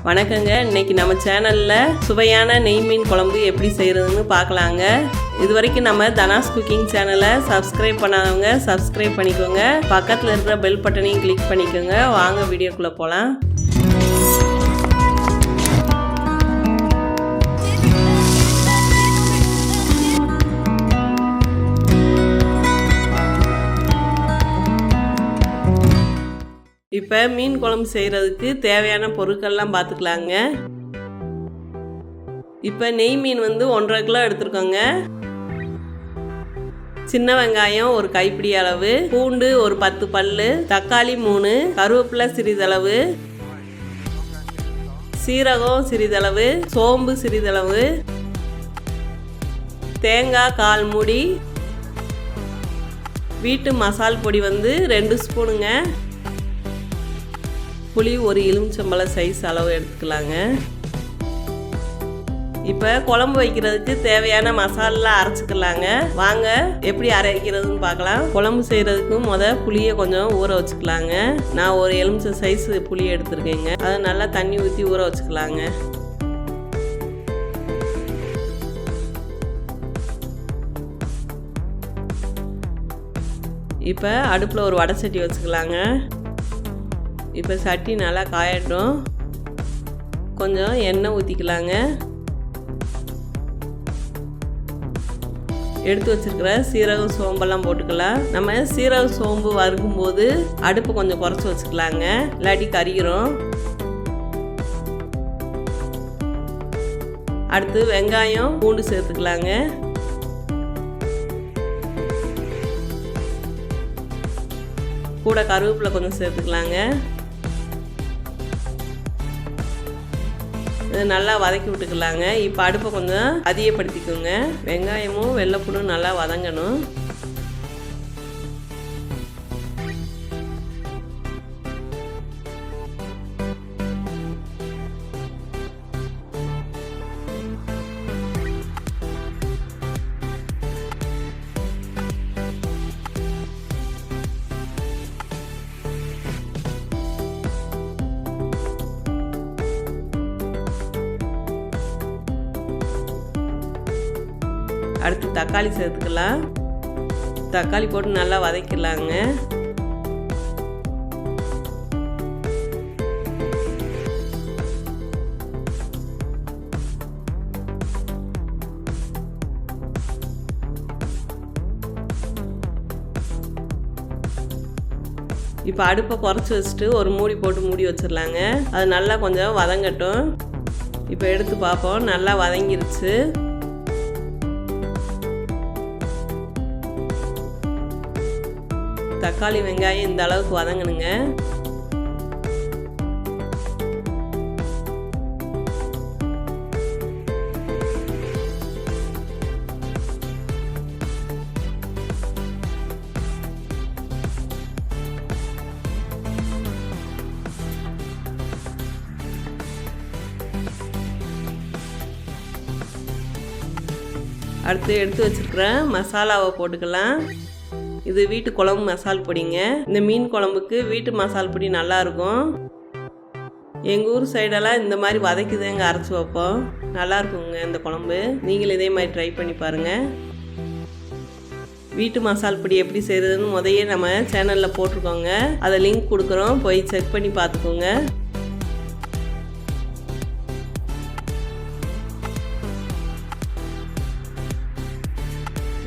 வணக்கங்க. இன்னைக்கு நம்ம சேனலில் சுவையான நெய் மீன் குழம்பு எப்படி செய்கிறதுன்னு பார்க்கலாங்க. இது வரைக்கும் நம்ம தனாஸ் குக்கிங் சேனலை சப்ஸ்கிரைப் பண்ணாதவங்க சப்ஸ்கிரைப் பண்ணிக்கோங்க. பக்கத்தில் இருக்கிற பெல் பட்டனையும் கிளிக் பண்ணிக்கோங்க. வாங்க வீடியோக்குள்ளே போகலாம். இப்போ மீன் குழம்பு செய்கிறதுக்கு தேவையான பொருட்கள்லாம் பார்த்துக்கலாங்க. இப்போ நெய் மீன் 1.5 கிலோ எடுத்துருக்கோங்க. சின்ன வெங்காயம் ஒரு கைப்பிடி அளவு, பூண்டு ஒரு 10 பல்லு, தக்காளி 3, கருவேப்பிலை சிறிதளவு, சீரகம் சிறிதளவு, சோம்பு சிறிதளவு, தேங்காய் 1/4 மூடி, வீட்டு மசால் பொடி 2 ஸ்பூனுங்க, புளி ஒரு எலுமிச்சம்பழ சைஸ் அளவு எடுத்துக்கலாங்க. இப்போ குழம்பு வைக்கிறதுக்கு தேவையான மசாலா அரைச்சிக்கலாங்க. வாங்க எப்படி அரைக்கிறதுன்னு பார்க்கலாம். குழம்பு செய்கிறதுக்கு புளியை கொஞ்சம் ஊற வச்சுக்கலாங்க. நான் ஒரு எலுமிச்சை சைஸ் புளி எடுத்துருக்கேங்க. அதை நல்லா தண்ணி ஊற்றி ஊற வச்சுக்கலாங்க. இப்போ அடுப்பில் ஒரு வடை சட்டி வச்சுக்கலாங்க. இப்போ சட்டி நல்லா காயட்டும். கொஞ்சம் எண்ணெய் ஊற்றிக்கலாங்க. எடுத்து வச்சுருக்கிற சீரகம் சோம்பெல்லாம் போட்டுக்கலாம். நம்ம சீரகம் சோம்பு வறுக்கும்போது அடுப்பு கொஞ்சம் குறைச்சி வச்சுக்கலாங்க, இல்லாட்டி கறிக்கிறோம். அடுத்து வெங்காயம் பூண்டு சேர்த்துக்கலாங்க. கூட கருவேப்பிலை கொஞ்சம் சேர்த்துக்கலாங்க. நல்லா வதக்கி விட்டுக்கலாங்க. இப்போ அடுப்பை கொஞ்சம் அதிகப்படுத்திக்கோங்க. வெங்காயமும் வெள்ளைப்பூண்டும் நல்லா வதங்கணும். அடுத்து தக்காளி சேர்த்துக்கலாம். தக்காளி போட்டு நல்லா வதக்கிடலாங்க. இப்போ அடுப்பை குறைச்சி வச்சுட்டு ஒரு மூடி போட்டு மூடி வச்சிடலாங்க. அது நல்லா கொஞ்சம் வதங்கட்டும். இப்போ எடுத்து பார்ப்போம். நல்லா வதங்கிருச்சு. தக்காளி வெங்காயம் இந்த அளவுக்கு வதங்கணுங்க. அடுத்து எடுத்து வச்சிருக்கிற மசாலாவை போட்டுக்கலாம். இது வீட்டு குழம்பு மசால் பொடிங்க. இந்த மீன் குழம்புக்கு வீட்டு மசால் பொடி நல்லாயிருக்கும். எங்கள் ஊர் சைடெல்லாம் இந்த மாதிரி வதக்கிதாங்க அரைச்சி வைப்போம். நல்லா இருக்குங்க இந்த குழம்பு. நீங்கள் இதே மாதிரி ட்ரை பண்ணி பாருங்கள். வீட்டு மசால் பொடி எப்படி செய்கிறதுன்னு முதையே நம்ம சேனலில் போட்டிருக்கோங்க. அதை லிங்க் கொடுக்குறோம், போய் செக் பண்ணி பார்த்துக்கோங்க.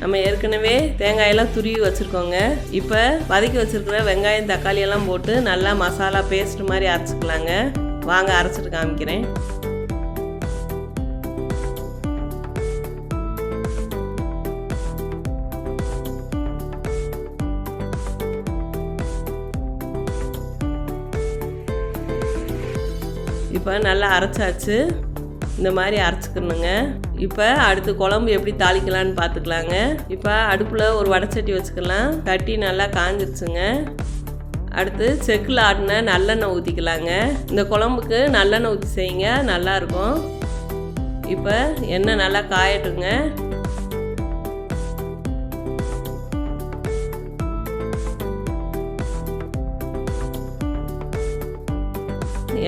நம்ம ஏற்கனவே தேங்காயெல்லாம் துருவி வச்சுருக்கோங்க. இப்போ வதக்கி வச்சுருக்கிற வெங்காயம் தக்காளி எல்லாம் போட்டு நல்லா மசாலா பேஸ்ட் மாதிரி அரைச்சிக்கலாங்க. வாங்க அரைச்சிட்டு காமிக்கிறேன். இப்போ நல்லா அரைச்சாச்சு. இந்த மாதிரி அரைச்சிக்கணுங்க. இப்போ அடுத்து குழம்பு எப்படி தாளிக்கலான்னு பார்த்துக்கலாங்க. இப்போ அடுப்பில் ஒரு வடைச்சட்டி வச்சுக்கலாம். சட்டி நல்லா காஞ்சிருச்சுங்க. அடுத்து செக்கில் ஆடின நல்லெண்ணெய் ஊற்றிக்கலாங்க. இந்த குழம்புக்கு நல்லெண்ணெய் ஊற்றி செய்யுங்க, நல்லாயிருக்கும். இப்போ எண்ணெய் நல்லா காயட்டுங்க.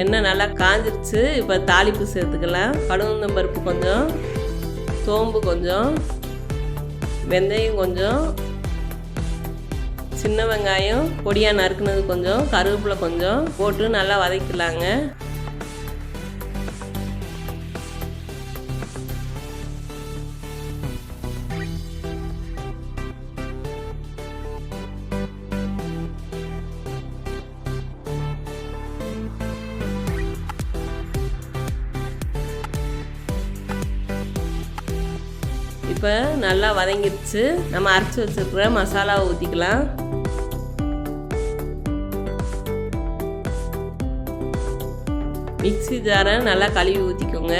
எண்ணெய் நல்லா காஞ்சிருச்சு. இப்போ தாளிப்பு சேர்த்துக்கலாம். கடுகு பருப்பு கொஞ்சம், சோம்பு கொஞ்சம், வெந்தயம் கொஞ்சம், சின்ன வெங்காயம் பொடியாக நறுக்குனது கொஞ்சம், கருவேப்பிலை கொஞ்சம் போட்டு நல்லா வதக்கிக்கலாங்க. இப்போ நல்லா வதங்கிடுச்சு. நம்ம அரைச்சி வச்சிருக்கிற மசாலாவை ஊற்றிக்கலாம். மிக்ஸி ஜாரை நல்லா கழுவி ஊற்றிக்கோங்க.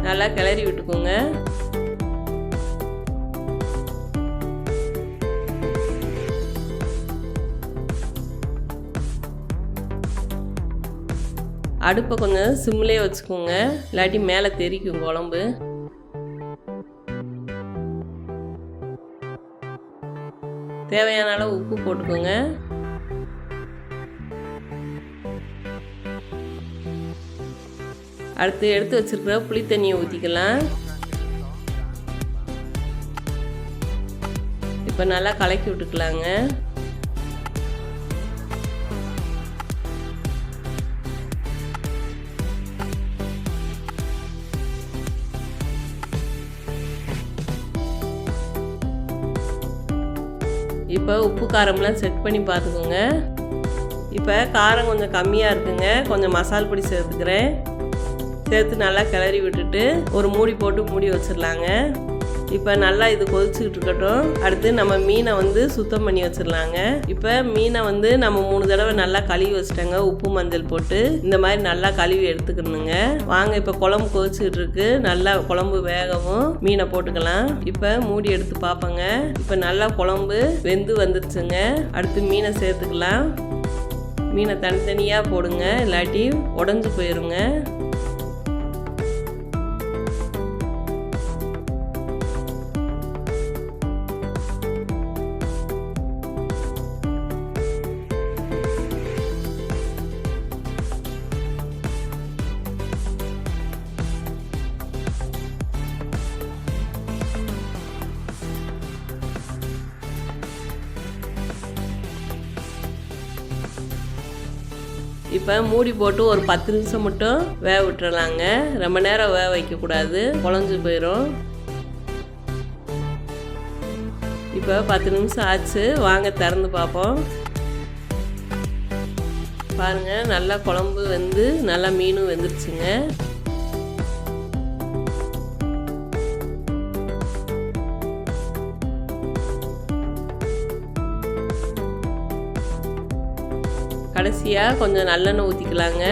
நல்லா கிளறி விட்டுக்கோங்க. அடுப்பை கொஞ்சம் சிம்லேயே வச்சுக்கோங்க, இல்லாட்டி மேலே தெரிக்கும் குழம்பு. தேவையான அளவு உப்பு போட்டுக்கோங்க. அடுத்து எடுத்து வச்சிருக்கிற புளி தண்ணியை ஊற்றிக்கலாம். இப்போ நல்லா கலக்கி விட்டுக்கலாங்க. இப்போ உப்பு காரம்லாம் செக் பண்ணி பார்த்துக்கோங்க. இப்போ காரம் கொஞ்சம் கம்மியாக இருக்குங்க, கொஞ்சம் மசால் பொடி சேர்த்துக்கிறேன். சேர்த்து நல்லா கிளறி விட்டுட்டு ஒரு மூடி போட்டு மூடி வச்சிடலாங்க. இப்போ நல்லா இது கொதிச்சுக்கிட்டு இருக்கட்டும். அடுத்து நம்ம மீனை சுத்தம் பண்ணி வச்சிடலாங்க. இப்போ மீனை நம்ம 3 தடவை நல்லா கழுவி வச்சுட்டோங்க, உப்பு மஞ்சள் போட்டு. இந்த மாதிரி நல்லா கழுவி எடுத்துக்கணுங்க. வாங்க இப்போ குழம்பு கொதிச்சுக்கிட்டு இருக்கு. நல்லா குழம்பு வேகவும் மீனை போட்டுக்கலாம். இப்போ மூடி எடுத்து பார்ப்போங்க. இப்போ நல்லா குழம்பு வெந்து வந்துருச்சுங்க. அடுத்து மீனை சேர்த்துக்கலாம். மீனை தனித்தனியாக போடுங்க, இல்லாட்டி உடஞ்சி போயிருங்க. இப்போ மூடி போட்டு ஒரு 10 நிமிஷம் மட்டும் வேக விட்டுறலாங்க. ரொம்ப நேரம் வேக வைக்கக்கூடாது, குழஞ்சி போயிடும். இப்போ 10 நிமிஷம் ஆச்சு. வாங்க திறந்து பார்ப்போம். பாருங்கள், நல்லா குழம்பு வெந்து நல்லா மீனும் வெந்துருச்சுங்க. கடைசியாக கொஞ்சம் நல்லெண்ணெய் ஊற்றிக்கலாங்க.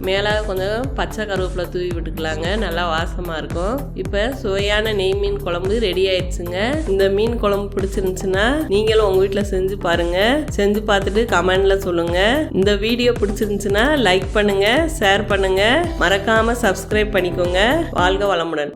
மேலே கொஞ்சம் பச்சை கருவேப்பிலை தூவி விட்டுக்கலாங்க, நல்லா வாசமாக இருக்கும். இப்போ சுவையான நெய் மீன் குழம்பு ரெடி ஆயிடுச்சுங்க. இந்த மீன் குழம்பு பிடிச்சிருந்துச்சுன்னா நீங்களும் உங்கள் வீட்டில் செஞ்சு பாருங்கள். செஞ்சு பார்த்துட்டு கமெண்டில் சொல்லுங்கள். இந்த வீடியோ பிடிச்சிருந்துச்சுன்னா லைக் பண்ணுங்கள், ஷேர் பண்ணுங்கள், மறக்காமல் சப்ஸ்கிரைப் பண்ணிக்கோங்க. வாழ்க வளமுடன்.